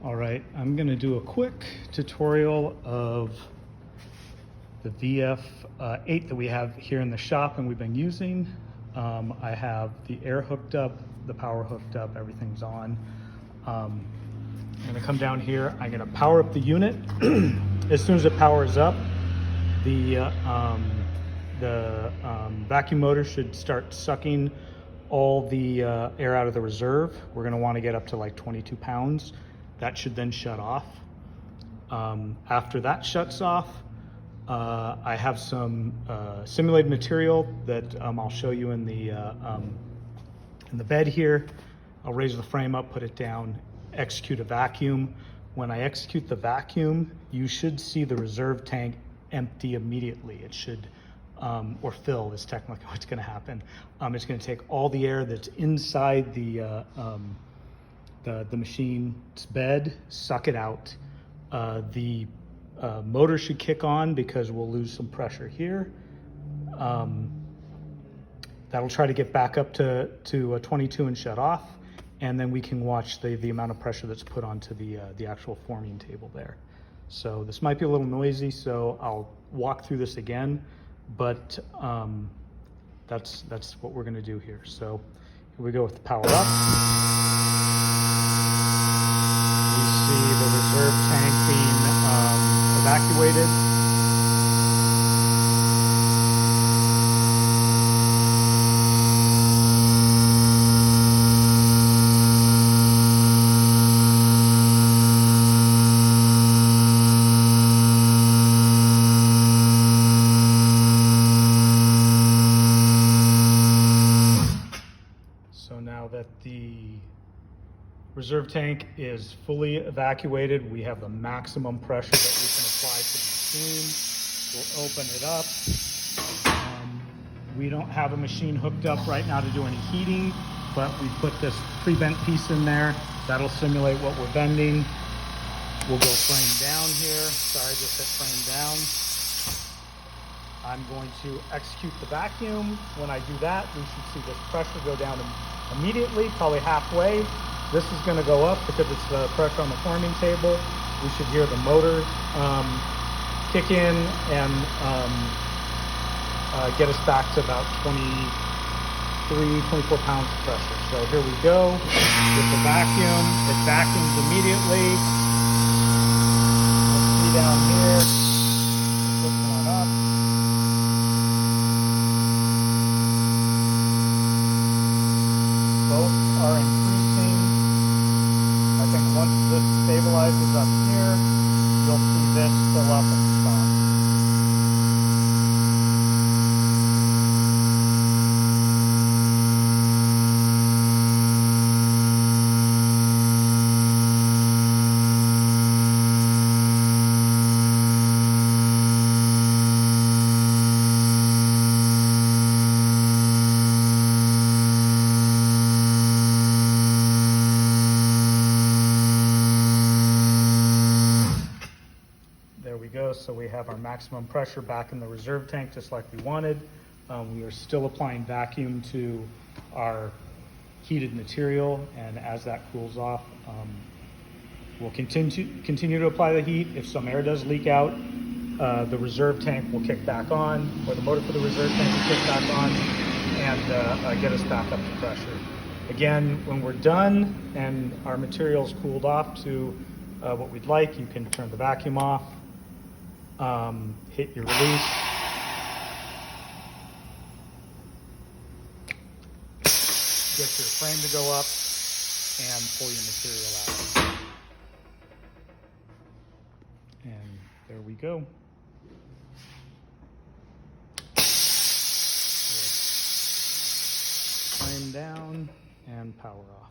All right, I'm gonna do a quick tutorial of the VF8 that we have here in the shop and we've been using. I have the air hooked up, the power hooked up, everything's on. I'm gonna come down here, I'm gonna power up the unit. As soon as it powers up, the vacuum motor should start sucking all the air out of the reserve. We're gonna wanna get up to like 22 pounds. That should then shut off. After that shuts off, I have some simulated material that I'll show you in the bed here. I'll raise the frame up, put it down, execute a vacuum. When I execute the vacuum, you should see the reserve tank empty immediately. It should, or fill is technically what's gonna happen. It's gonna take all the air that's inside the machine's bed, suck it out. The motor should kick on because we'll lose some pressure here. That'll try to get back up to 22 and shut off. And then we can watch the amount of pressure that's put onto the actual forming table there. So this might be a little noisy, so I'll walk through this again, but that's what we're gonna do here. So here we go with the power up. We see the reserve tank being evacuated. So now that the reserve tank is fully evacuated, we have the maximum pressure that we can apply to the machine. We'll open it up. We don't have a machine hooked up right now to do any heating, but we put this pre-bent piece in there. That'll simulate what we're bending. We'll go frame down here. Sorry, just hit frame down. I'm going to execute the vacuum. When I do that, we should see this pressure go down immediately, probably halfway. This is going to go up because it's the pressure on the forming table. We should hear the motor kick in and get us back to about 24 pounds of pressure. So here we go with the vacuum. It vacuums immediately. Let's see down here. This one up. Both are increasing. I think once this stabilizes up here, you'll see this fill up and stop. There we go. So we have our maximum pressure back in the reserve tank just like we wanted. We are still applying vacuum to our heated material, and as that cools off, we'll continue to apply the heat. If some air does leak out, the reserve tank will kick back on, or the motor for the reserve tank will kick back on and get us back up to pressure. Again, when we're done and our material's cooled off to what we'd like, you can turn the vacuum off. Hit your release. Get your frame to go up and pull your material out. And there we go. Frame down and power off.